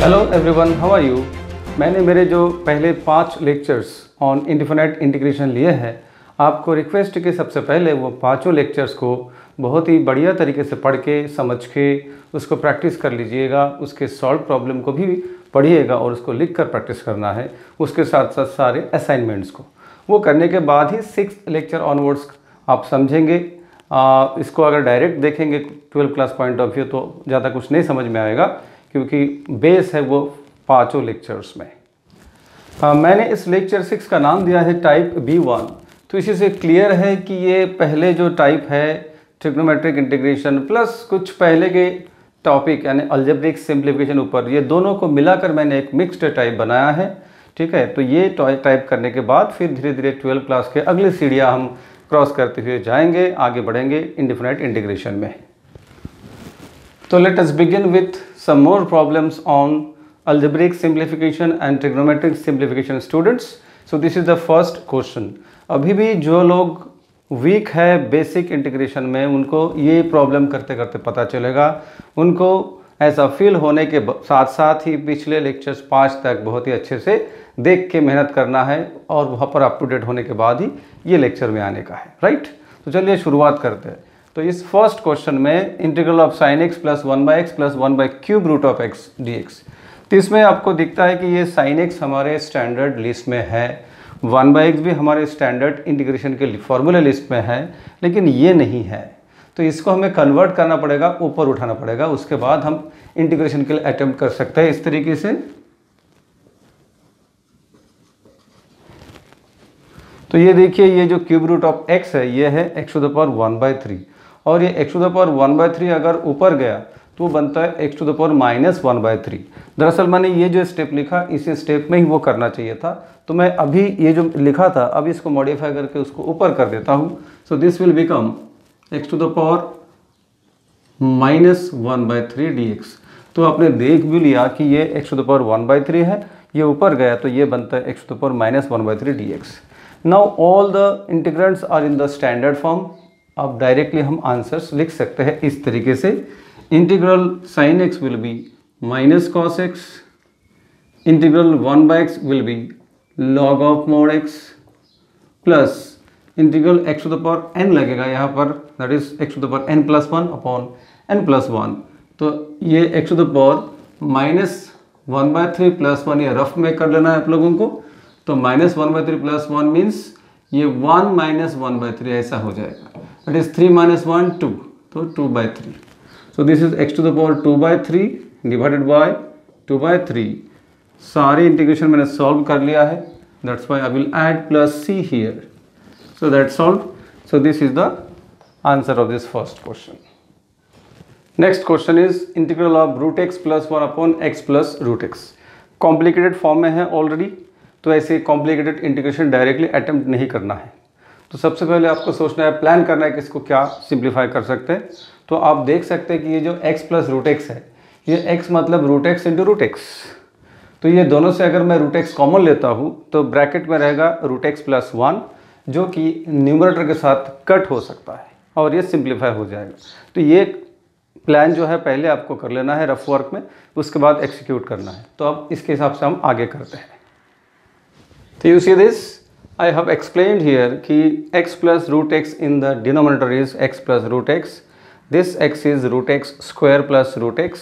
Hello everyone, how are you. मैंने मेरे जो पहले 5 लेक्चर्स ऑन इंडिफिनाइट इंटीग्रेशन लिए हैं, आपको रिक्वेस्ट कि सबसे पहले वो 5 लेक्चर्स को बहुत ही बढ़िया तरीके से पढ़ के समझ के उसको प्रैक्टिस कर लीजिएगा। उसके सॉल्व प्रॉब्लम को भी पढ़िएगा और उसको लिख कर प्रैक्टिस करना है। उसके साथ साथ सारे असाइनमेंट्स को वो करने के बाद ही 6th लेक्चर ऑनवर्ड्स आप समझेंगे। इसको अगर डायरेक्ट देखेंगे 12th class point of view तो ज़्यादा कुछ नहीं समझ में आएगा, क्योंकि बेस है वो 5 लेक्चर्स में। मैंने इस लेक्चर 6 का नाम दिया है टाइप B1। तो इसी से क्लियर है कि ये पहले जो टाइप है ट्रिग्नोमेट्रिक इंटीग्रेशन प्लस कुछ पहले के टॉपिक यानी अलजेब्रिक सिंप्लीफिकेशन ऊपर, ये दोनों को मिलाकर मैंने एक मिक्स्ड टाइप बनाया है। ठीक है, तो ये टाइप करने के बाद फिर धीरे धीरे 12th क्लास के अगली सीढ़ियाँ हम क्रॉस करते हुए जाएंगे, आगे बढ़ेंगे इंडिफिनाइट इंटीग्रेशन में। So let us begin with some more problems on algebraic simplification and trigonometric simplification students. So this is the first question. अभी भी जो लोग वीक है बेसिक इंटीग्रेशन में, उनको ये प्रॉब्लम करते करते पता चलेगा। उनको ऐसा फील होने के साथ साथ ही पिछले लेक्चर्स 5 तक बहुत ही अच्छे से देख के मेहनत करना है और वहाँ पर अप टू डेट होने के बाद ही ये लेक्चर में आने का है, राइट। तो चलिए शुरुआत करते हैं। तो इस फर्स्ट क्वेश्चन में integral of sine x plus 1/x plus 1/³ root of x dx। तो इसमें आपको दिखता है कि ये साइन एक्स हमारे स्टैंडर्ड लिस्ट में है, 1/x भी हमारे स्टैंडर्ड इंटीग्रेशन के फॉर्मूले लिस्ट में है, लेकिन ये नहीं है। तो इसको हमें कन्वर्ट करना पड़ेगा, ऊपर उठाना पड़ेगा, उसके बाद हम इंटीग्रेशन के लिए अटेम्प्ट कर सकते हैं इस तरीके से। तो ये देखिए, ये जो क्यूब रूट ऑफ x है ये है x⁻⁴ और ये x⁻⁴ अगर ऊपर गया तो बनता है x⁻⁻⁴। दरअसल मैंने ये जो स्टेप लिखा इसी स्टेप में ही वो करना चाहिए था, तो मैं अभी ये जो लिखा था अभी इसको मॉडिफाई करके उसको ऊपर कर देता हूँ। So this will become x⁻⁻⁴ dx। तो आपने देख भी लिया कि ये x⁻⁴ है, ये ऊपर गया तो ये बनता है x⁻⁻⁴ dx। Now all the integrands are in the standard form. अब डायरेक्टली हम आंसर्स लिख सकते हैं इस तरीके से। Integral sine x will be minus cos x, integral 1/x will be log of mod x plus integral x⁻n लगेगा यहाँ पर, that is x⁻n+1 upon n+1। तो ये x⁻⁻⁻⁴ प्लस 1 ये रफ में कर लेना है आप लोगों को। तो -1/3 प्लस 1 मीन्स ये 1 - 1/3 ऐसा हो जाएगा, दैट इज 3 - 1 2, तो 2/3। सो this is x⁻²/3 divided by 2/3। सारी इंटीग्रेशन मैंने सॉल्व कर लिया है, that's why I will add plus c here. So that's solve. So this is the answer of this first question. Next question is integral of √x + 1/x + √x। Complicated form में है already, तो ऐसे complicated integration directly attempt नहीं करना है। तो सबसे पहले आपको सोचना है, प्लान करना है कि इसको क्या सिंप्लीफाई कर सकते हैं। तो आप देख सकते हैं कि ये जो x + √x है, ये x मतलब √x × √x। तो ये दोनों से अगर मैं √x कॉमन लेता हूँ तो ब्रैकेट में रहेगा √x + 1, जो कि न्यूमरेटर के साथ कट हो सकता है और ये सिंप्लीफाई हो जाएगा। तो ये प्लान जो है पहले आपको कर लेना है रफ वर्क में, उसके बाद एक्सिक्यूट करना है। तो अब इसके हिसाब से हम आगे करते हैं। तो you see this, I have explained here कि x plus √x in the denominator is x plus √x. This x is √x² plus √x.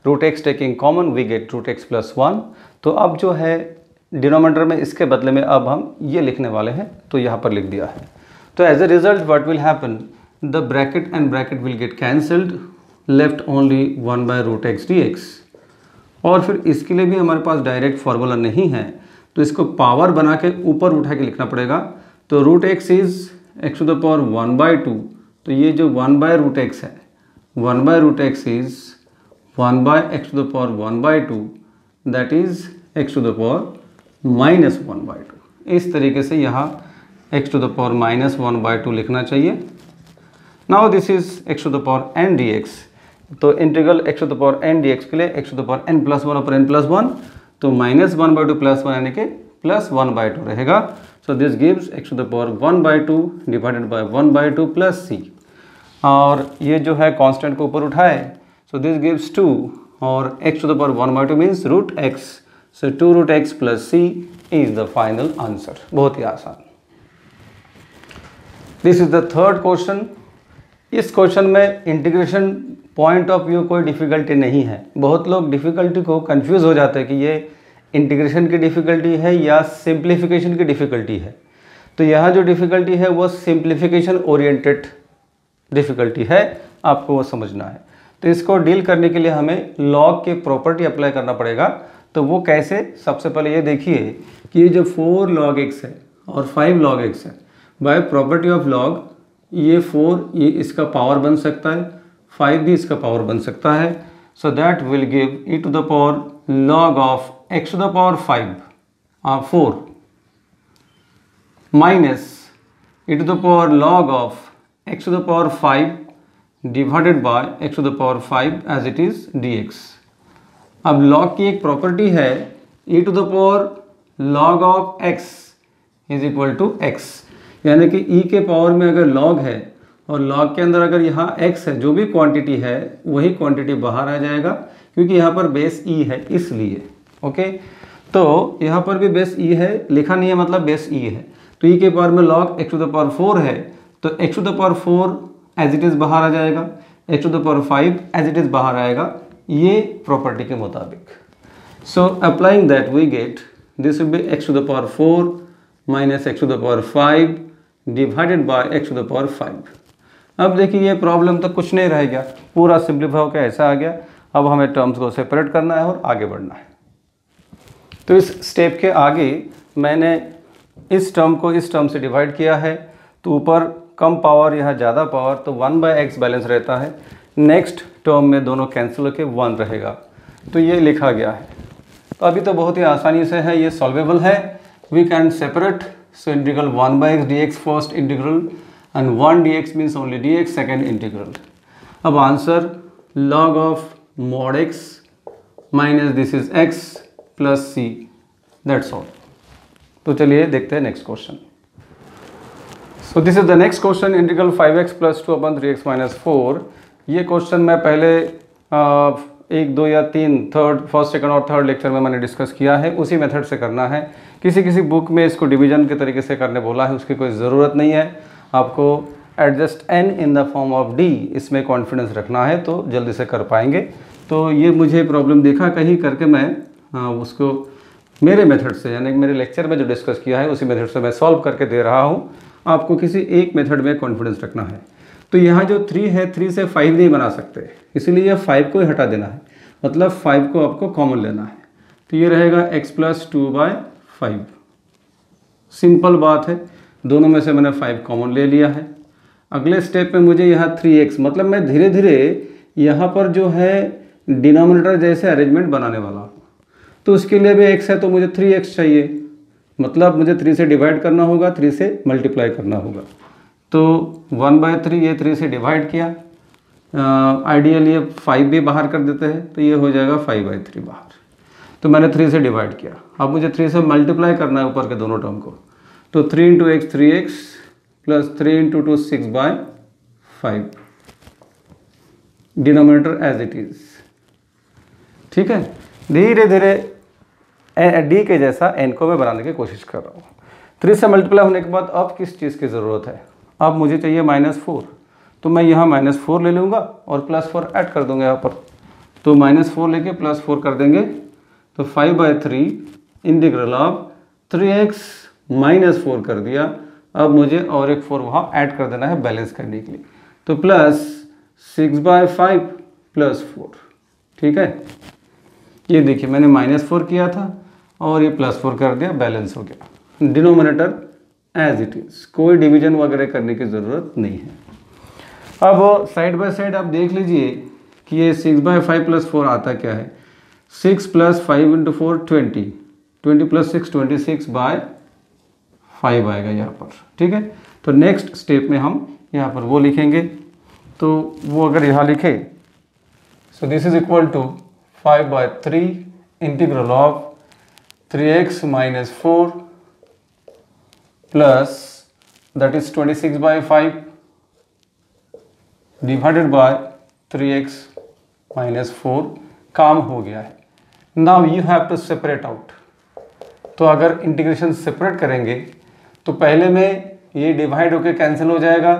√x taking common we get √x + 1. तो अब जो है डिनोमिनेटर में इसके बदले में अब हम ये लिखने वाले हैं, तो यहाँ पर लिख दिया है। तो as a result what will happen, the bracket and bracket will get cancelled, left only 1/√x dx। और फिर इसके लिए भी हमारे पास डायरेक्ट फार्मूला नहीं है, तो इसको पावर बना के ऊपर उठा के लिखना पड़ेगा। तो √x इज x⁻⁴ तो ये जो 1/√x है, 1/√x is 1/x⁻⁴ that is x⁻⁻⁴ इस तरीके से यहाँ x⁻⁻⁴ लिखना चाहिए। Now this is x⁻n dx। तो इंटीग्रल x⁻n dx के लिए x⁻n+1 ऊपर n+1, तो -1/2 + 1 यानी कि +1/2 रहेगा। सो this gives x⁻1/2 divided by 1/2 plus c। और ये जो है कांस्टेंट को ऊपर उठाए, सो दिस गिव्स 2 और x to the power 1/2 means root x. So 2 root x plus c is the final answer. बहुत ही आसान. This is the third question. इस क्वेश्चन में इंटीग्रेशन पॉइंट ऑफ व्यू कोई डिफ़िकल्टी नहीं है. बहुत लोग डिफ़िकल्टी को कंफ्यूज हो जाते हैं कि ये इंटीग्रेशन की डिफ़िकल्टी है या सिंप्लीफिकेशन की डिफ़िकल्टी है. तो यहाँ जो डिफ़िकल्टी है वो सिंप्लीफिकेशन ओरिएंटेड डिफ़िकल्टी है, आपको वो समझना है. तो इसको डील करने के लिए हमें लॉग के प्रॉपर्टी अप्लाई करना पड़ेगा. तो वो कैसे? सबसे पहले ये देखिए कि ये जो 4 log x है और 5 log x है, बाय प्रॉपर्टी ऑफ लॉग ये 4 ये इसका पावर बन सकता है, 5 भी इसका पावर बन सकता है. So that will give e to the power log of x to the power 4 minus e to the power log of x to the power 5 divided by x to the power 5 as it is dx. अब log की एक property है e to the power log of x is equal to x, यानी कि e के power में अगर log है और log के अंदर अगर यहाँ x है, जो भी क्वांटिटी है वही क्वांटिटी बाहर आ जाएगा, क्योंकि यहाँ पर बेस e है इसलिए. ओके, तो यहाँ पर भी बेस e है, लिखा नहीं है मतलब बेस e है. तो e के पावर में log x to the power 4 है, तो x to the power 4 as it is बाहर आ जाएगा, x to the power 5 as it is बाहर आएगा, ये प्रॉपर्टी के मुताबिक. So applying that we get this will be x to the power 4 minus x to the power 5 divided by x to the power 5. अब देखिए ये problem तो कुछ नहीं रह गया, पूरा सिंप्लीफाई होकर ऐसा आ गया. अब हमें टर्म्स को सेपरेट करना है और आगे बढ़ना है. तो इस स्टेप के आगे मैंने इस टर्म को इस टर्म से डिवाइड किया है, तो ऊपर कम पावर यहाँ ज़्यादा पावर, तो 1/x बैलेंस रहता है. नेक्स्ट टर्म में दोनों कैंसिल होकर 1 रहेगा, तो ये लिखा गया है. तो अभी तो बहुत ही आसानी से है, ये सॉल्वेबल है. We can separate. So integral 1/x dx first integral and 1 dx means only dx second integral. अब answer log of mod x minus this is x plus c, that's all. तो चलिए देखते हैं next question. So this is the next question, integral 5x plus 2/3x minus 4. ये question मैं पहले 1, 2 या 3 first second और थर्ड लेक्चर में मैंने डिस्कस किया है. उसी मेथड से करना है. किसी बुक में इसको डिवीजन के तरीके से करने बोला है, उसकी कोई ज़रूरत नहीं है. आपको adjust n in the form of d इसमें कॉन्फिडेंस रखना है, तो जल्दी से कर पाएंगे. तो ये मुझे प्रॉब्लम देखा कहीं करके मैं उसको मेरे मेथड से, यानी मेरे लेक्चर में जो डिस्कस किया है उसी मेथड से मैं सॉल्व करके दे रहा हूँ. आपको किसी एक मेथड में कॉन्फिडेंस रखना है. तो यहाँ जो 3 है, 3 से 5 नहीं बना सकते, इसलिए 5 को ही हटा देना है, मतलब 5 को आपको कॉमन लेना है. तो ये रहेगा x प्लस 2/5. सिंपल बात है, दोनों में से मैंने 5 कॉमन ले लिया है. अगले स्टेप में मुझे यहाँ 3x, मतलब मैं धीरे धीरे यहाँ पर जो है डिनोमिनेटर जैसे अरेंजमेंट बनाने वाला हूँ. तो उसके लिए भी x है, तो मुझे 3x चाहिए, मतलब मुझे 3 से डिवाइड करना होगा, 3 से मल्टीप्लाई करना होगा. तो 1/3 ये 3 से डिवाइड किया. आइडियल ये 5 भी बाहर कर देते हैं, तो ये हो जाएगा 5/3 बाहर. तो मैंने 3 से डिवाइड किया. अब मुझे 3 से मल्टीप्लाई करना है ऊपर के दोनों टर्म को. तो 3 × x 3x plus 3 × 2 6/5, denominator as it is. ठीक है, धीरे धीरे डी के जैसा एन को मैं बनाने की कोशिश कर रहा हूँ. 3 से मल्टीप्लाई होने के बाद अब किस चीज़ की ज़रूरत है? अब मुझे चाहिए -4, तो मैं यहाँ -4 ले लूँगा और +4 ऐड कर दूँगा यहाँ पर. तो -4 लेके +4 कर देंगे, तो 5/3 इंटीग्रल ऑफ 3x माइनस 4 कर दिया. अब मुझे और एक 4 वहाँ ऐड कर देना है बैलेंस करने के लिए. तो प्लस 6/5 प्लस 4. ठीक है, ये देखिए मैंने -4 किया था और ये +4 कर दिया, बैलेंस हो गया. डिनोमिनेटर एज इट इज़, कोई डिवीजन वगैरह करने की ज़रूरत नहीं है. अब साइड बाय साइड आप देख लीजिए कि ये 6/5 प्लस 4 आता क्या है. 6 + 5 × 4 20, 20 + 6 26/5 आएगा यहाँ पर. ठीक है, तो नेक्स्ट स्टेप में हम यहाँ पर वो लिखेंगे. तो वो अगर यहाँ लिखे, so this is equal to 5/3 integral of 3x minus 4 plus that is 26/5 divided by 3x minus 4 काम हो गया है। Now you have to separate out. तो अगर इंटीग्रेशन सेपरेट करेंगे तो पहले में ये डिवाइड होकर कैंसिल हो जाएगा,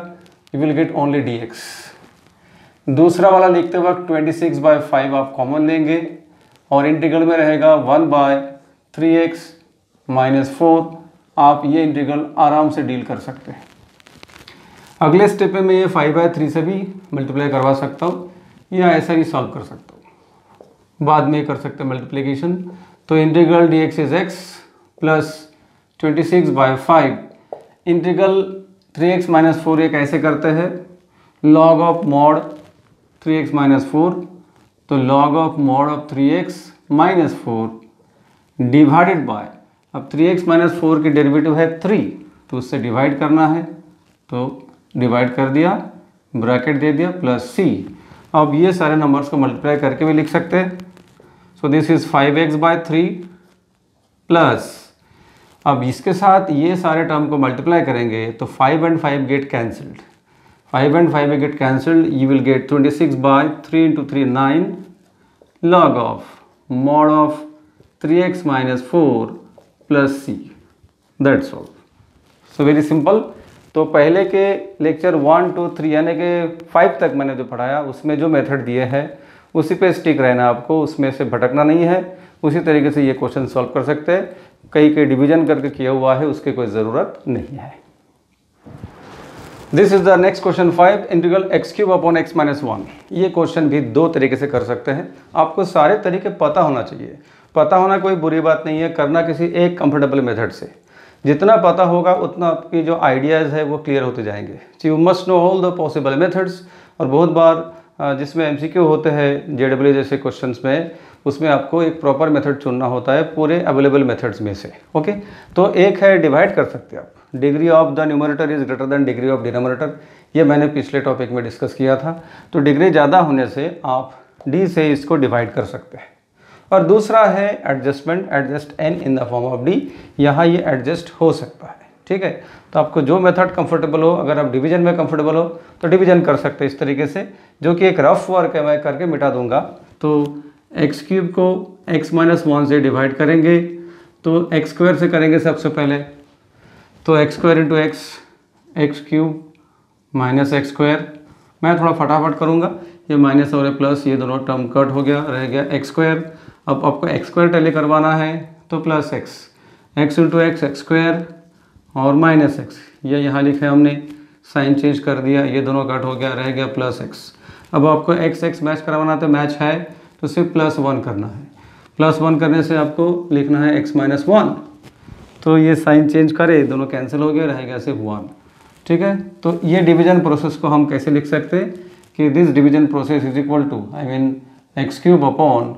you will get only dx। दूसरा वाला लिखते वक्त 26/5 आप कॉमन लेंगे और इंटीग्रल में रहेगा 1/3x - 4। आप ये इंटीग्रल आराम से डील कर सकते हैं। अगले स्टेप में मैं ये 5/3 से भी मल्टीप्लाई करवा सकता हूँ या ऐसा ही सॉल्व कर सकता हूँ, बाद में कर सकते हैं मल्टीप्लिकेशन। तो integral dx is x plus 26/5 integral 3x - 4 ये कैसे करते हैं, log ऑफ मॉड 3x - 4, तो log of mod of 3x - 4 divided by, अब 3x - 4 की डेरिवेटिव है 3, तो उससे डिवाइड करना है, तो डिवाइड कर दिया, ब्रैकेट दे दिया, प्लस c। अब ये सारे नंबर्स को मल्टीप्लाई करके भी लिख सकते हैं। So this is 5x/3 plus, अब इसके साथ ये सारे टर्म को मल्टीप्लाई करेंगे तो 5 and 5 get cancelled, 5 and 5 get cancelled, you will get 26/3 × 3 9 log of mod of 3x - 4 plus c, that's all. So very simple. तो पहले के लेक्चर 1 2 3 यानी कि 5 तक मैंने जो पढ़ाया उसमें जो मेथड दिए हैं उसी पे स्टिक रहना आपको, उसमें से भटकना नहीं है। उसी तरीके से ये क्वेश्चन सॉल्व कर सकते हैं। कई डिवीजन करके किया हुआ है, उसकी कोई ज़रूरत नहीं है। This is the next question 5, integral x³ upon x - 1। ये क्वेश्चन भी दो तरीके से कर सकते हैं। आपको सारे तरीके पता होना चाहिए। पता होना कोई बुरी बात नहीं है, करना किसी एक कंफर्टेबल मेथड से। जितना पता होगा उतना आपकी जो आइडियाज़ है वो क्लियर होते जाएंगे। So you must know all the possible methods. और बहुत बार जिसमें MCQ होते हैं JEE जैसे क्वेश्चंस में, उसमें आपको एक प्रॉपर मेथड चुनना होता है पूरे अवेलेबल मेथड्स में से। ओके, तो एक है डिवाइड कर सकते हैं आप, degree of the numerator is greater than degree of denominator. ये मैंने पिछले टॉपिक में डिस्कस किया था। तो डिग्री ज़्यादा होने से आप d से इसको डिवाइड कर सकते हैं। और दूसरा है adjustment, adjust n in the form of d। यहाँ ये एडजस्ट हो सकता है, ठीक है। तो आपको जो मेथड कंफर्टेबल हो, अगर आप डिवीजन में कंफर्टेबल हो तो डिवीजन कर सकते हैं इस तरीके से, जो कि एक रफ वर्क है, मैं करके मिटा दूंगा। तो x³ को x - 1 से डिवाइड करेंगे तो x² से करेंगे सबसे पहले। तो x² × x, x³ - x²। मैं थोड़ा फटाफट करूँगा, ये माइनस और प्लस ये दोनों टर्म कट हो गया, रह गया x²। अब आपको x² टैली करवाना है तो plus x, x × x x² और माइनस x, ये यहाँ लिखा है हमने, साइन चेंज कर दिया, ये दोनों कट हो गया, रह गया प्लस x। अब आपको x मैच करवाना, तो मैच है तो सिर्फ +1 करना है। +1 करने से आपको लिखना है x - 1, तो ये साइन चेंज करे, दोनों कैंसिल हो गए, रह गया सिर्फ 1, ठीक है। तो ये डिवीजन प्रोसेस को हम कैसे लिख सकते हैं कि this division process is equal to, I mean x³ upon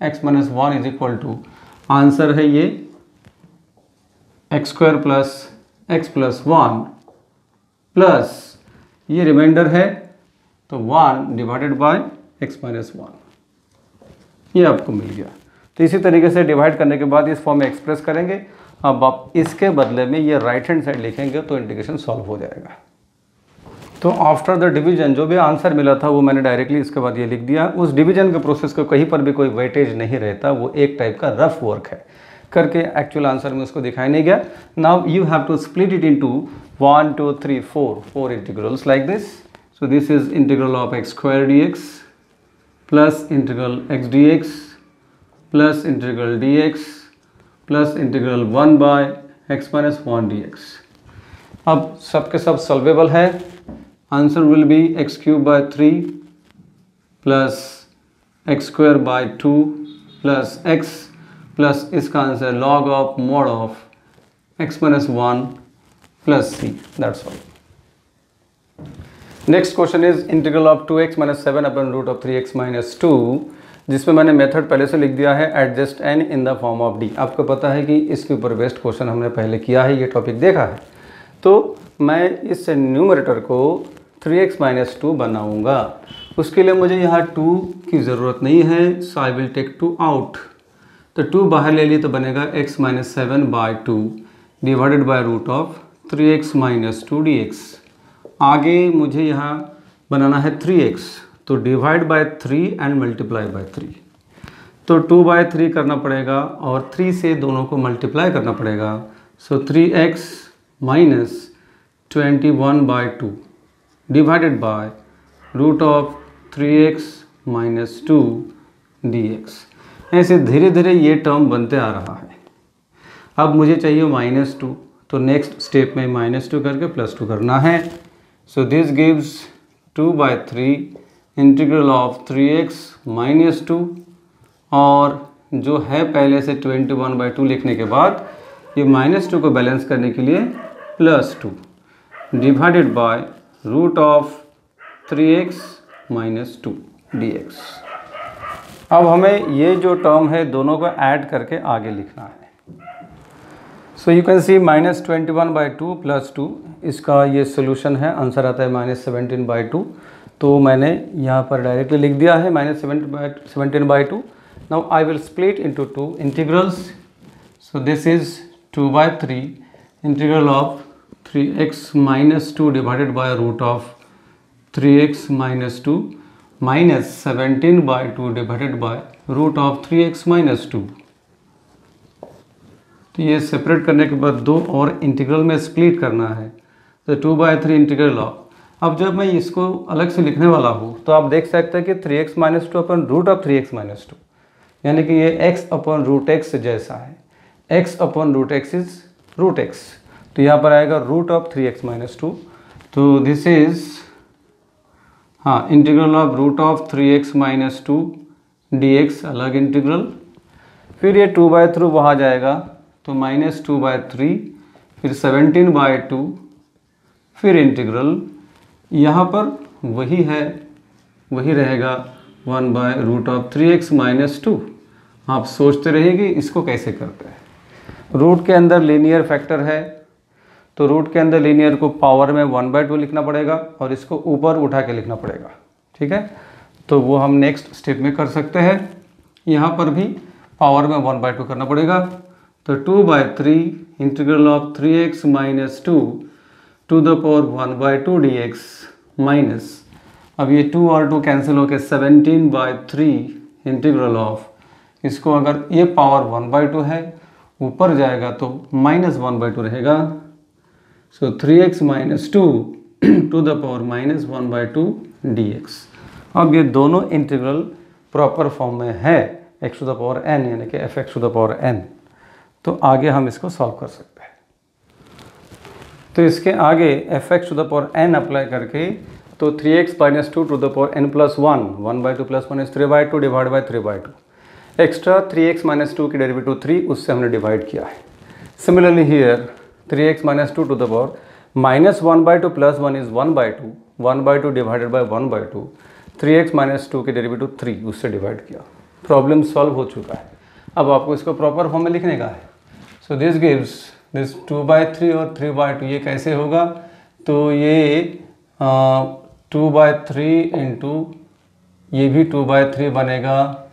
x - 1 is equal to, answer है ये x² प्लस x + 1 प्लस ये रिमाइंडर है तो 1 डिवाइडेड बाय x - 1, ये आपको मिल गया। तो इसी तरीके से डिवाइड करने के बाद इस फॉर्म में एक्सप्रेस करेंगे। अब आप इसके बदले में ये राइट हैंड साइड लिखेंगे तो इंटीग्रेशन सॉल्व हो जाएगा। तो आफ्टर द डिवीजन जो भी आंसर मिला था वो मैंने डायरेक्टली इसके बाद ये लिख दिया। उस डिवीजन के प्रोसेस को कहीं पर भी कोई वेटेज नहीं रहता, वो एक टाइप का रफ वर्क है, करके एक्चुअल आंसर में उसको दिखाई नहीं गया। Now you have to split it into 1 2 3 4 integrals like this. So this is integral of x² dx plus integral x dx plus integral dx plus integral 1/x - 1 dx। अब सबके सब सॉल्वेबल है। Answer will be x³ / 3 plus x² / 2 plus x plus इसका answer log of mod of x - 1 plus c, that's all. Next question is integral of 2x - 7 upon root of 3x - 2, जिसमें मैंने method पहले से लिख दिया है, adjust n in the form of d। आपको पता है कि इसके ऊपर बेस्ड क्वेश्चन हमने पहले किया है, ये टॉपिक देखा है। तो मैं इस न्यूमरेटर को 3x - 2 बनाऊंगा। उसके लिए मुझे यहाँ 2 की ज़रूरत नहीं है, सो आई विल टेक 2 आउट। तो 2 बाहर ले लिए तो बनेगा x - 7/2 divided by root of 3x - 2 dx। आगे मुझे यहाँ बनाना है 3x, तो divide by 3 and multiply by 3। तो 2/3 करना पड़ेगा और 3 से दोनों को मल्टीप्लाई करना पड़ेगा। So 3x minus 21/2 divided by root of 3x minus 2 dx। ऐसे धीरे धीरे ये टर्म बनते आ रहा है। अब मुझे चाहिए -2, तो नेक्स्ट स्टेप में -2 करके +2 करना है। सो this gives 2/3 integral of 3x minus 2, और जो है पहले से 21/2 लिखने के बाद ये -2 को बैलेंस करने के लिए +2 divided by root of 3x minus 2 dx। अब हमें ये जो टर्म है दोनों को ऐड करके आगे लिखना है। सो यू कैन सी -21/2 +2, इसका ये सोल्यूशन है, आंसर आता है -17/2। तो मैंने यहाँ पर डायरेक्टली लिख दिया है -17/2। Now I will split into 2 integrals. So this is 2/3 integral of 3x minus 2 divided by root of 3x minus 2 minus 17/2 divided by root of 3x minus 2। तो ये सेपरेट करने के बाद दो और इंटीग्रल में स्प्लिट करना है, तो 2/3 इंटीग्रल ऑफ। अब जब मैं इसको अलग से लिखने वाला हूँ तो आप देख सकते हैं कि 3x minus 2 upon root of 3x minus 2, यानी कि ये x अपन रूट x जैसा है। x upon root x is root x, तो यहाँ पर आएगा रूट ऑफ 3x माइनस 2। तो this is integral of root of 3x minus 2 dx अलग इंटीग्रल। फिर ये 2/3 वहाँ जाएगा तो -2/3, फिर 17/2, फिर इंटीग्रल यहाँ पर वही है, वही रहेगा 1/रूट ऑफ 3x माइनस 2। आप सोचते रहिए इसको कैसे करते हैं। रूट के अंदर लीनियर फैक्टर है, तो रूट के अंदर लीनियर को पावर में 1/2 लिखना पड़ेगा और इसको ऊपर उठा के लिखना पड़ेगा, ठीक है। तो वो हम नेक्स्ट स्टेप में कर सकते हैं। यहाँ पर भी पावर में 1/2 करना पड़ेगा, तो 2/3 integral of 3x minus 2 to the power 1/2 dx minus, अब ये 2 और 2 कैंसिल होकर 17/3 इंटीग्रल ऑफ, इसको अगर ये पावर 1/2 है ऊपर जाएगा तो -1/2 रहेगा। So 3x minus 2 to the power -1/2 dx। अब ये दोनों इंटीग्रल प्रॉपर फॉर्म में है x to the power n, यानी कि fx to the power n। तो आगे हम इसको सॉल्व कर सकते हैं। तो इसके आगे fx to the power n apply करके, तो 3x minus 2 to the power n plus 1, 1/2 plus 1 is 3/2 divide by 3/2। Extra 3x minus 2 की डेरिवेटिव 3, उससे हमने डिवाइड किया है। Similarly here 3x minus 2 to the power -1/2 plus 1 is 1/2, 1/2 divided by 1/2, 3x minus 2 की derivative 3, उससे divide किया। Problem solve हो चुका है। अब आपको इसको प्रॉपर फॉर्म में लिखने का है। सो दिस गिव्स दिस 2/3 और 3/2, ये कैसे होगा, तो ये 2/3 इंटू ये भी 2/3 बनेगा,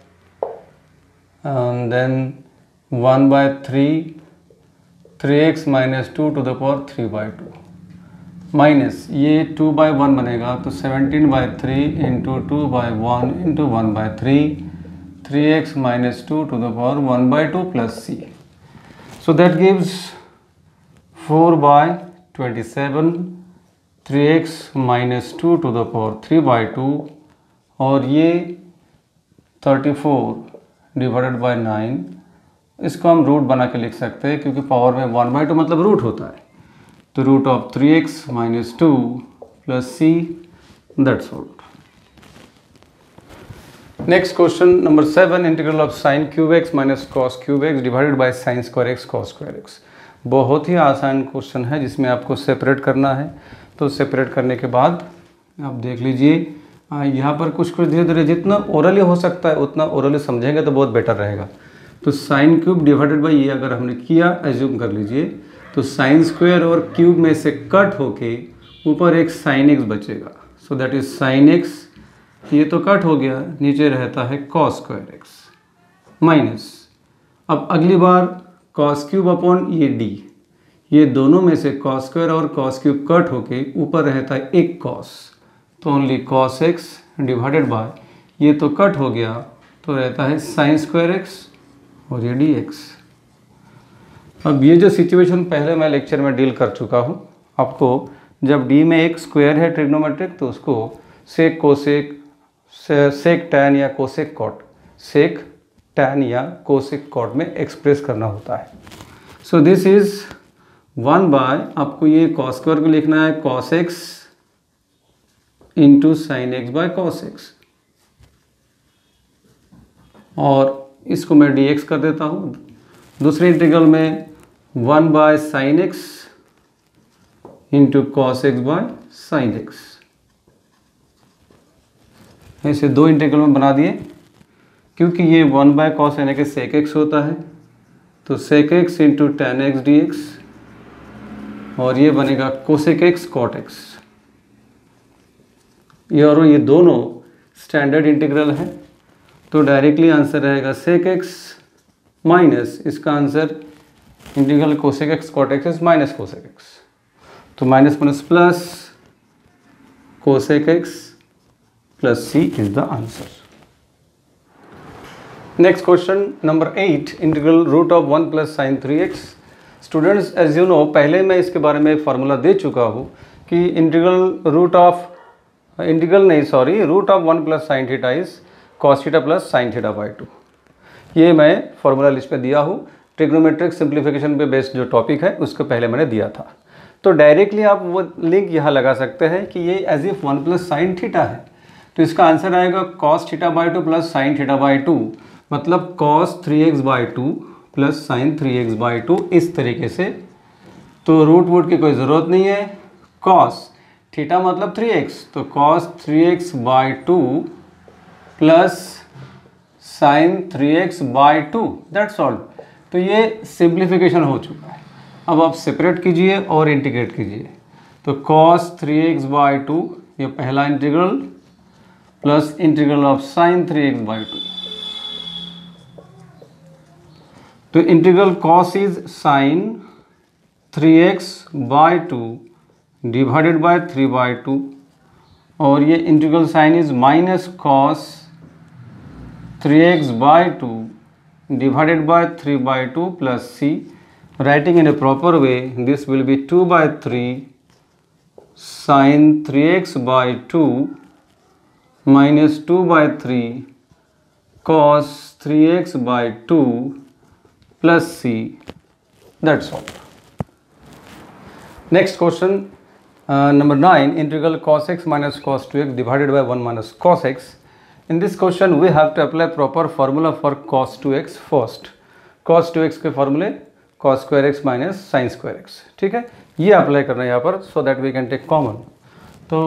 then 1/3 3x minus 2 to the power 3/2 minus ये 2/1 बनेगा, तो 17/3 into 2/1 into 1/3 3x minus 2 to the power 1/2 plus c। So that gives 4/27 3x minus 2 to the power 3/2, और ये 34 डिवाइडेड बाय 9। इसको हम रूट बना के लिख सकते हैं क्योंकि पावर में 1/2 मतलब रूट होता है। तो root of 3x minus 2 plus c, that's all. Next question number 7, integral of sine cube x minus cos cube x divided by sine square x cos square x. बहुत ही आसान क्वेश्चन है जिसमें आपको सेपरेट करना है। तो सेपरेट करने के बाद आप देख लीजिए, यहाँ पर कुछ धीरे धीरे जितना ओरली हो सकता है उतना ओरली समझेंगे तो बहुत बेटर रहेगा। तो साइन क्यूब डिवाइडेड बाई ये अगर हमने किया, एज्यूम कर लीजिए, तो साइन स्क्वायर और क्यूब में से कट होके ऊपर एक साइन एक्स बचेगा। So that is sine x, ये तो कट हो गया, नीचे रहता है कॉस स्क्वायर एक्स माइनस, अब अगली बार कॉस क्यूब अपॉन ये डी, ये दोनों में से कॉस स्क्वायर और कॉस क्यूब कट होके ऊपर रहता है एक कॉस, तो only cos x divided bye ये तो कट हो गया, तो रहता है साइन स्क्वायर एक्स और ये डी एक्स। अब ये जो सिचुएशन पहले मैं लेक्चर में डील कर चुका हूँ, आपको जब डी में एक स्क्वायर है ट्रिग्नोमेट्रिक तो उसको सेक कोसेक सेक टैन या कोसेक कॉट, सेक टैन या कोसेक कॉट में एक्सप्रेस करना होता है। सो दिस इज 1 बाय, आपको ये कॉस स्क्वायर को लिखना है cos x into sine x by cos x, और इसको मैं डी एक्स कर देता हूँ। दूसरे इंटीग्रल में 1 by sine x into cos x by sine x, ऐसे दो इंटीग्रल में बना दिए। क्योंकि ये 1 बाय कॉस यानी कि सेक एक्स होता है तो sec x into ten x d x, और ये बनेगा कोसेक एक्स कॉट एक्स। ये और ये दोनों स्टैंडर्ड इंटीग्रल है, तो डायरेक्टली आंसर रहेगा सेक एक्स माइनस, इसका answer integral cosec x cot x is minus cosec x, तो minus minus plus cosec x plus c is the answer. Next question number 8, integral root of 1 plus sine 3x। Students as you know, पहले मैं इसके बारे में formula दे चुका हूँ कि root of 1 plus sine theta is cos theta plus sine theta by 2। ये मैं फार्मूला लिस्ट में दिया हूँ, ट्रिग्नोमेट्रिक सिंप्लीफिकेशन पे बेस्ड जो टॉपिक है उसको पहले मैंने दिया था। तो डायरेक्टली आप वो लिंक यहाँ लगा सकते हैं कि ये as if 1 plus sine theta है, तो इसका आंसर आएगा cos theta by 2 plus sine theta by 2, मतलब cos 3x by 2 plus sine 3x by 2, इस तरीके से। तो रूट वूट की कोई ज़रूरत नहीं है। कॉस थीटा मतलब 3x, तो cos 3x by 2 plus sine 3x by 2, that's all. तो ये सिंप्लीफिकेशन हो चुका है। अब आप सेपरेट कीजिए और इंटीग्रेट कीजिए, तो कॉस 3x बाई 2 ये पहला integral plus integral of sine 3x by 2, तो integral cos is sine 3x by 2 divided by 3 by 2, और ये integral sine is minus cos 3x by 2 divided by 3 by 2 plus c. Writing in a proper way, this will be 2 by 3 sin 3x by 2 minus 2 by 3 cos 3x by 2 plus c. That's all. Next question, number 9, integral cos x minus cos 2x divided by 1 minus cos x. In this question we have to apply proper formula for cos 2x first. cos 2x के फॉर्मूले cos square x minus sin square x, ठीक है, ये apply करना है यहाँ पर, so that we can take common. तो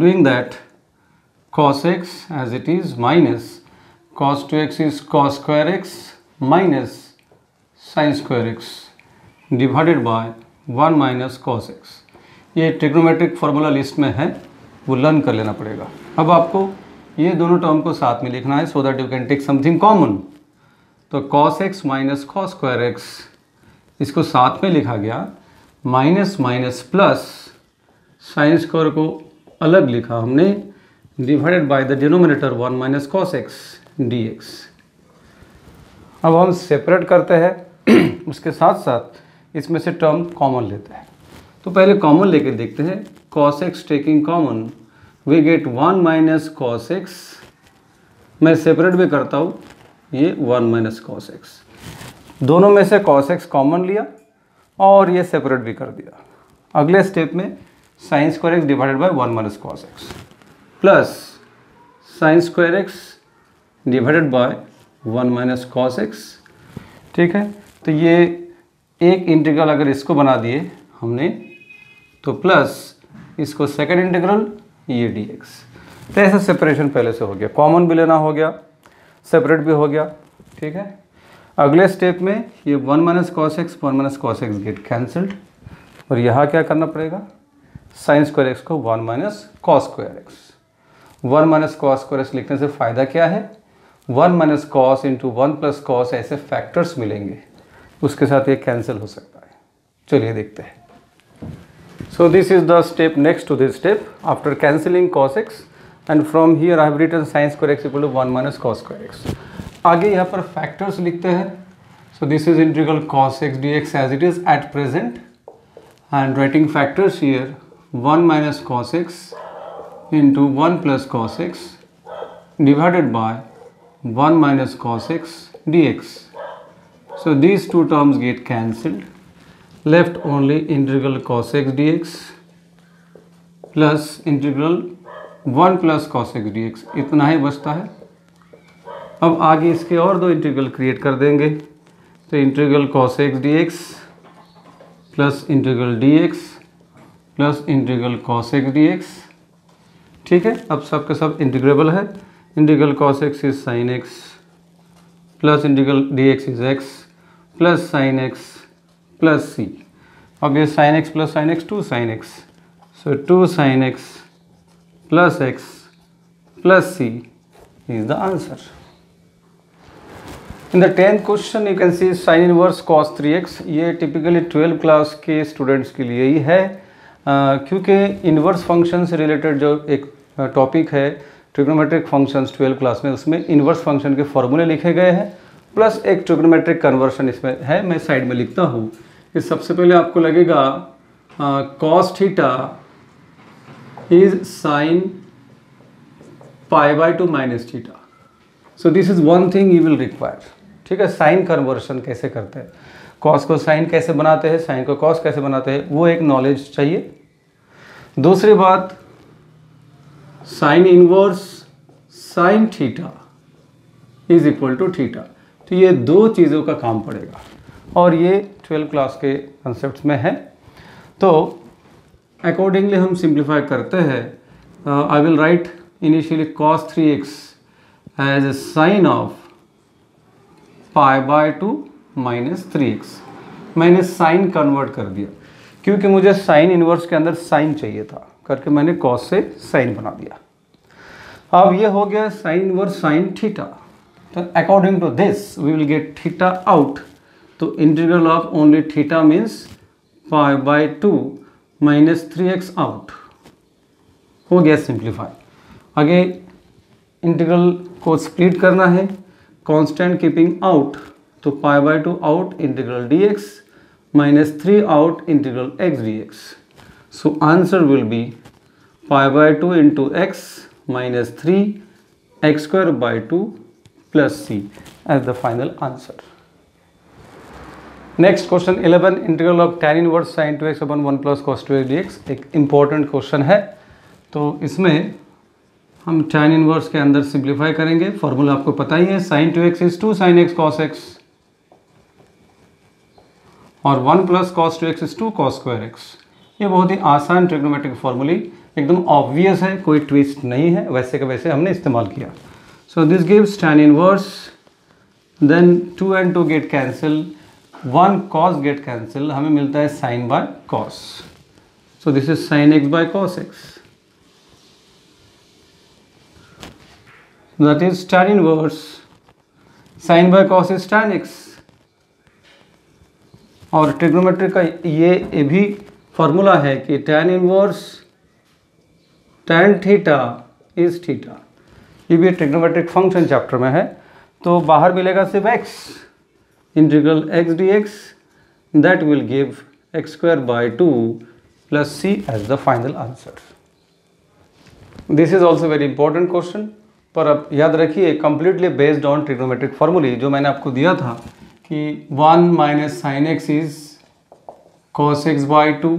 doing that, cos x as it is minus cos 2x is cos square x minus sin square x divided by 1 minus cos x. ये trigonometric formula list में है, वो learn कर लेना पड़ेगा। अब आपको ये दोनों टर्म को साथ में लिखना है so that you can take something common. तो cos x minus cos square x, इसको साथ में लिखा गया, minus minus plus sine square को अलग लिखा हमने, divided by the denominator 1 minus cos x dx। अब हम सेपरेट करते हैं, उसके साथ साथ इसमें से टर्म कॉमन लेते हैं। तो पहले कॉमन लेके देखते हैं, cos x taking common we get 1 minus cos x, मैं सेपरेट भी करता हूँ, ये 1 minus cos x, दोनों में से cos x कॉमन लिया और ये सेपरेट भी कर दिया। अगले स्टेप में sin square x divided by 1 minus cos x plus sin square x divided by 1 minus cos x, ठीक है। तो ये एक इंटीग्रल अगर इसको बना दिए हमने, तो प्लस इसको सेकंड इंटीग्रल ये dx। तो ऐसा सेपरेशन पहले से हो गया, कॉमन भी लेना हो गया, सेपरेट भी हो गया, ठीक है। अगले स्टेप में ये 1 minus cos x 1 minus cos x get cancelled, और यहाँ क्या करना पड़ेगा, साइन स्क्वायर x को 1 minus cos square x। 1 minus cos square x लिखने से फ़ायदा क्या है, 1 minus cos into 1 plus cos ऐसे फैक्टर्स मिलेंगे, उसके साथ ये कैंसिल हो सकता है। चलिए देखते हैं। So this is the step next to this step. After cancelling cos x, and from here I have written sine square x equal to 1 minus cos square x. आगे यहाँ पर फैक्टर्स लिखते हैं। So this is integral cos x d x as it is at present and writing factors here 1 minus cos x into 1 plus cos x divided by 1 minus cos x dx. So these two terms get cancelled, left only integral cos x dx plus integral 1 plus cos x dx, इतना ही बचता है। अब आगे इसके और दो integral create कर देंगे, तो integral cos x dx plus integral dx plus integral cos x dx। ठीक है, अब सब के सब इंटीग्रेबल है। Integral cos x is sin x plus integral dx is x plus sin x plus c। अब ये sin x plus sin x 2 sin x, so 2 sin x plus x plus c is the answer. In the 10th question you can see sin inverse cos 3x। ये typically 12 class के students के लिए ही है, क्योंकि inverse function से related जो एक topic है ट्रिग्नोमेट्रिक फंक्शंस 12 क्लास में, उसमें इन्वर्स फंक्शन के फॉर्मूले लिखे गए हैं प्लस एक ट्रिग्नोमेट्रिक कन्वर्शन इसमें है। मैं साइड में लिखता हूँ कि सबसे पहले आपको लगेगा cos theta is sine pi by 2 minus theta. So this is one thing you will require. ठीक है, साइन कन्वर्शन कैसे करते हैं, cos को साइन कैसे बनाते हैं, साइन को cos कैसे बनाते हैं, वो एक नॉलेज चाहिए। दूसरी बात, sine inverse sine theta is equal to theta, तो ये दो चीज़ों का काम पड़ेगा और ये 12 क्लास के कंसेप्ट में है। तो अकॉर्डिंगली हम सिंप्लीफाई करते हैं। I will write initially cos 3x as a sine of pi by 2 minus 3x। मैंने साइन कन्वर्ट कर दिया क्योंकि मुझे साइन इनवर्स के अंदर साइन चाहिए था, करके मैंने cos से साइन बना दिया। अब ये हो गया साइन इनवर्स साइन थीटा, तो according to this we will get theta out. तो integral of only theta means pi by 2 minus 3x out हो गया सिंप्लीफाई। आगे इंटीग्रल को स्प्लिट करना है, कांस्टेंट कीपिंग आउट, तो पाई by 2 out integral dx minus 3 out integral x dx। So answer will be pi by 2 into x minus 3 x square by 2 plus c as the final answer. Next question 11, integral of tan inverse sin 2x upon 1 plus cos 2x dx। एक important question है, तो इसमें हम tan inverse के अंदर simplify करेंगे। Formula आपको पता ही है, sin 2x is 2 sin x cos x और 1 plus cos 2x is 2 cos square x। ये बहुत ही आसान ट्रिग्नोमेट्रिक फॉर्मूले, एकदम ऑब्वियस है, कोई ट्विस्ट नहीं है, वैसे का वैसे हमने इस्तेमाल किया। So this gives tan inverse, then 2 and 2 get cancel, 1 cos get cancel, हमें मिलता है sin by cos। So this is sin x by cos x, that is tan inverse sin by cos is tan x। और trigonometry का ये भी formula है कि tan inverse tan theta is theta. ये भी ट्रिग्नोमेट्रिक फंक्शन चैप्टर में है, तो बाहर मिलेगा सिर्फ x integral x dx, that will give x square by 2 plus c as the final answer. This is also very important question, पर अब याद रखिए कंप्लीटली बेस्ड ऑन ट्रिग्नोमेट्रिक फॉर्मूले जो मैंने आपको दिया था कि 1 minus sine x is cos x by 2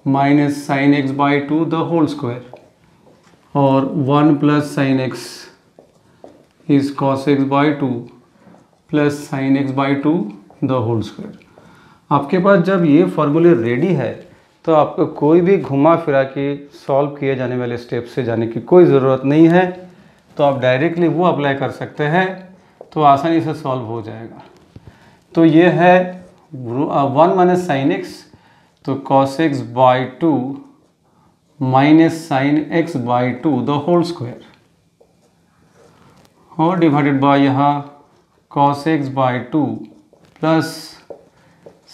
minus sine x by 2 the whole square और 1 plus sine x is cos x by 2 plus sine x by 2 the whole square. आपके पास जब ये फॉर्मूले रेडी है तो आपको कोई भी घुमा फिरा के सॉल्व किए जाने वाले स्टेप से जाने की कोई ज़रूरत नहीं है, तो आप डायरेक्टली वो अप्लाई कर सकते हैं, तो आसानी से सॉल्व हो जाएगा। तो ये है 1 माइनस साइन एक्स, तो cos x by 2 minus sine x by 2 the whole square और डिवाइडेड बाय यहाँ cos x by 2 plus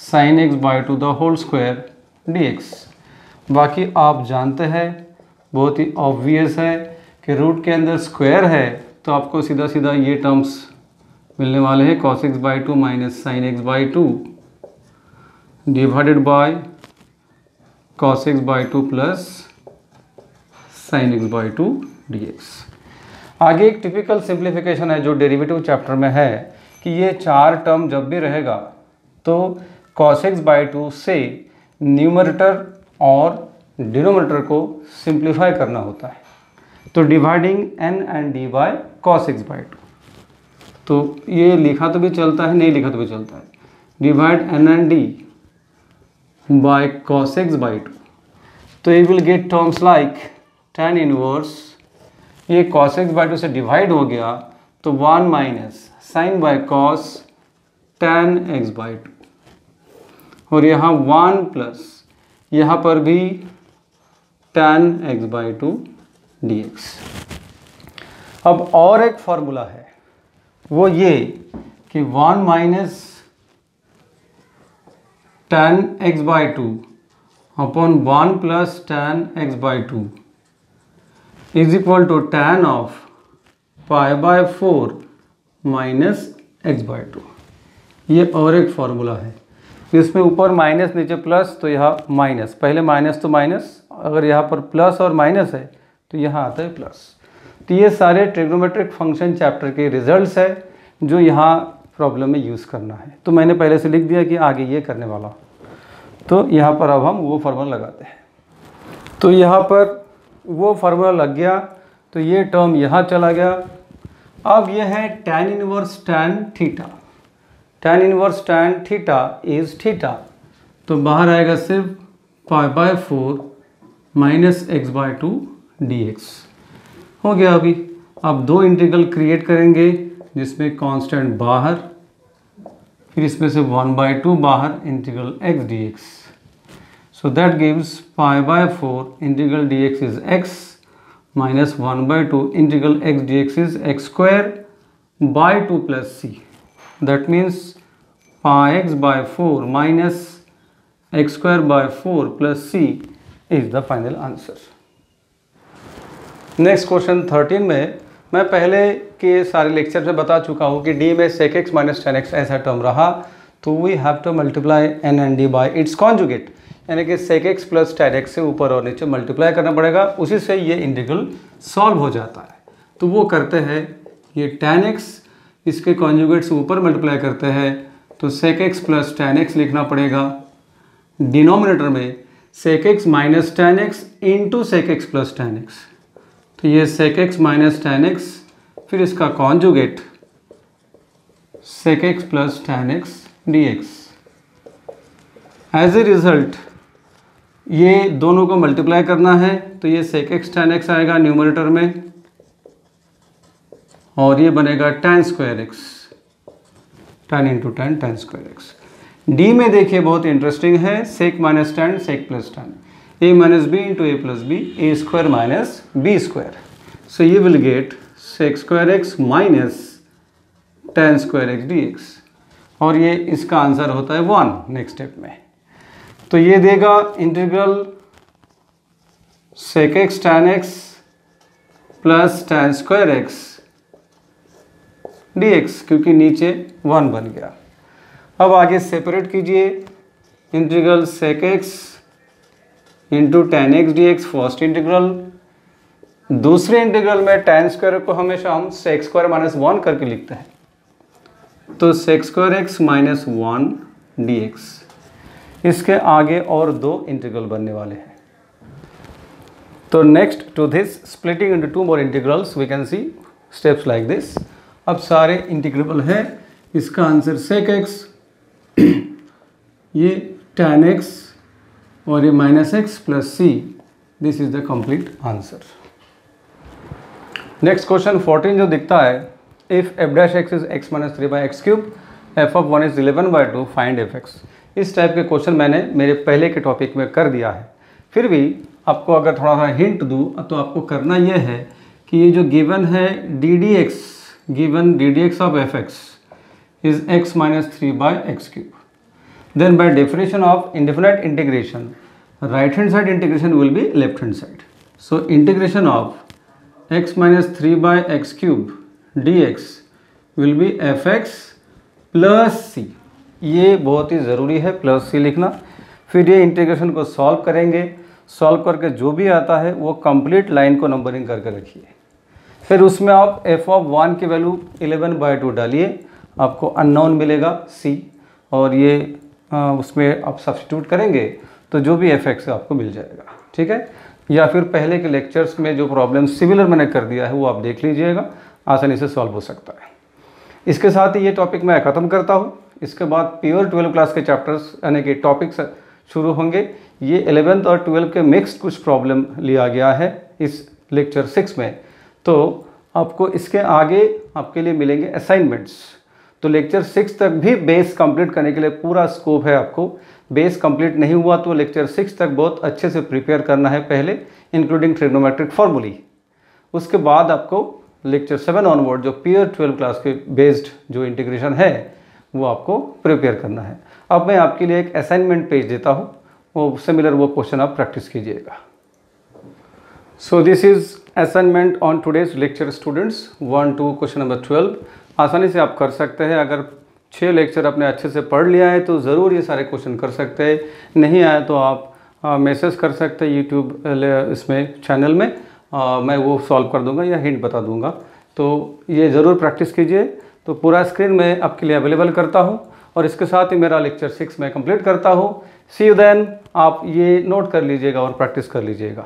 sine x by 2 the whole square dx। बाकी आप जानते हैं, बहुत ही ऑब्वियस है कि रूट के अंदर स्क्वायर है तो आपको सीधा सीधा ये टर्म्स मिलने वाले हैं, cos x by 2 minus sine x by 2 divided by cos x by 2 plus sine x by 2 dx। आगे एक टिपिकल सिंप्लीफिकेशन है जो डेरिवेटिव चैप्टर में है कि ये चार टर्म जब भी रहेगा तो cos x बाई 2 से न्यूमरेटर और डिनोमिनेटर को सिंप्लीफाई करना होता है। तो dividing n and d by cos x by 2, तो ये लिखा तो भी चलता है, नहीं लिखा तो भी चलता है। Divide n and d by cos x by 2, तो ये will get terms like tan inverse, ये cos x बाई 2 से डिवाइड हो गया तो 1 minus sine by cos tan x by 2, और यहाँ 1 प्लस यहाँ पर भी tan x बाई 2 dx। अब और एक फॉर्मूला है वो ये कि 1 minus tan x by 2 upon 1 plus tan x by 2 is equal to tan of pi by 4 minus x by 2। ये और एक फॉर्मूला है, इसमें ऊपर माइनस नीचे प्लस, तो यहाँ माइनस, पहले माइनस तो माइनस, अगर यहाँ पर प्लस और माइनस है तो यहाँ आता है प्लस। तो ये सारे ट्रिग्नोमेट्रिक फंक्शन चैप्टर के रिजल्ट्स है जो यहाँ प्रॉब्लम में यूज़ करना है। तो मैंने पहले से लिख दिया कि आगे ये करने वाला, तो यहाँ पर अब हम वो फार्मूला लगाते हैं। तो यहाँ पर वो फार्मूला लग गया तो ये टर्म यहाँ चला गया। अब ये है tan inverse tan theta, tan inverse tan theta is theta, तो बाहर आएगा सिर्फ पाई by 4 minus x by 2 dx हो गया। अभी अब दो इंटीग्रल क्रिएट करेंगे जिसमें कांस्टेंट बाहर, फिर इसमें से 1 बाई 2 बाहर, integral x dx। So that gives pi by 4 integral dx is x minus 1 by 2 integral x dx is x square by 2 plus c। That means pi x by 4 minus x square by 4 plus c is the final answer. Next question 13 में मैं पहले के सारे lecture में बता चुका हूँ कि d में sec x minus tan x ऐसा टर्म रहा तो we have to multiply n and d by its conjugate, यानी कि sec x plus tan x से ऊपर और नीचे मल्टीप्लाई करना पड़ेगा, उसी से ये इंटीग्रल सॉल्व हो जाता है। तो वो करते हैं, ये tan x इसके कॉन्जुगेट से ऊपर मल्टीप्लाई करते हैं तो sec x plus tan x लिखना पड़ेगा। डिनोमिनेटर में sec x minus tan x into sec x plus tan x, तो ये sec x minus tan x, फिर इसका conjugate sec x plus tan x dx। As a result ये दोनों को मल्टीप्लाई करना है तो ये sec x tan x आएगा न्यूमरेटर में और ये बनेगा tan square x, tan into tan, tan square x। d में देखिए बहुत इंटरेस्टिंग है, sec minus tan sec plus tan, a minus b into a plus b, a square minus b square. So ये will get sec square x minus tan square x dx, और ये इसका answer होता है 1 next step में। तो ये देगा integral sec x tan x plus tan square x dx, क्योंकि नीचे 1 बन गया। अब आगे सेपरेट कीजिए, integral sec x into tan x dx first integral, दूसरे इंटीग्रल में tan स्क्वायर को हमेशा हम sec स्क्वायर माइनस 1 करके लिखते हैं, तो sec square x minus 1 dx। इसके आगे और दो इंटीग्रल बनने वाले हैं। तो next to this splitting into two more integrals we can see steps like this. अब सारे इंटीग्रेबल है, इसका आंसर sec x, ये tan x और ये minus x plus c, this is the complete answer. Next question 14 जो दिखता है, if f dash x is x minus 3 by x cube, f of 1 is 11 by 2, find f x. इस type के question मैंने मेरे पहले के टॉपिक में कर दिया है, फिर भी आपको अगर थोड़ा सा हिंट दूँ तो आपको करना यह है कि ये जो गिवन है D D x, given D D x of F x is x minus 3 by x cube, then by definition of indefinite integration, right hand side integration will be left hand side. So integration of x minus 3/x³ dx will be fx plus c. ये बहुत ही ज़रूरी है plus सी लिखना। फिर ये integration को solve करेंगे, solve करके जो भी आता है वो कंप्लीट लाइन को नंबरिंग करके रखिए। फिर उसमें आप f(1) की वैल्यू 11/2 डालिए, आपको अननोन मिलेगा c, और ये उसमें आप सब्स्टिट्यूट करेंगे तो जो भी fx है आपको मिल जाएगा। ठीक है, या फिर पहले के लेक्चर्स में जो प्रॉब्लम सिमिलर मैंने कर दिया है वो आप देख लीजिएगा, आसानी से सॉल्व हो सकता है। इसके साथ ही ये टॉपिक मैं ख़त्म करता हूँ। इसके बाद प्योर 12 क्लास के चैप्टर्स यानी कि टॉपिक्स शुरू होंगे। ये 11th और 12th के मिक्स्ड कुछ प्रॉब्लम लिया गया है इस लेक्चर 6 में, तो आपको इसके आगे आपके लिए मिलेंगे असाइनमेंट्स। तो लेक्चर 6 तक भी बेस कंप्लीट करने के लिए पूरा स्कोप है आपको। बेस कंप्लीट नहीं हुआ तो लेक्चर 6 तक बहुत अच्छे से प्रिपेयर करना है पहले, इंक्लूडिंग ट्रिग्नोमेट्रिक फॉर्मूली। उसके बाद आपको लेक्चर 7 ऑनवर्ड जो प्योर 12 क्लास के बेस्ड जो इंटीग्रेशन है वो आपको प्रिपेयर करना है। अब मैं आपके लिए एक असाइनमेंट पेज देता हूँ, वो सिमिलर वो क्वेश्चन आप प्रैक्टिस कीजिएगा। सो this is assignment on today's lecture students 1 to question number 12। आसानी से आप कर सकते हैं। अगर 6 लेक्चर आपने अच्छे से पढ़ लिया है तो ज़रूर ये सारे क्वेश्चन कर सकते हैं। नहीं आया तो आप मैसेज कर सकते हैं यूट्यूब इसमें चैनल में, मैं वो सॉल्व कर दूंगा या हिंट बता दूंगा। तो ये ज़रूर प्रैक्टिस कीजिए। तो पूरा स्क्रीन मैं आपके लिए अवेलेबल करता हूँ और इसके साथ ही मेरा लेक्चर 6 में कंप्लीट करता हूँ। सी यू देन। आप ये नोट कर लीजिएगा और प्रैक्टिस कर लीजिएगा।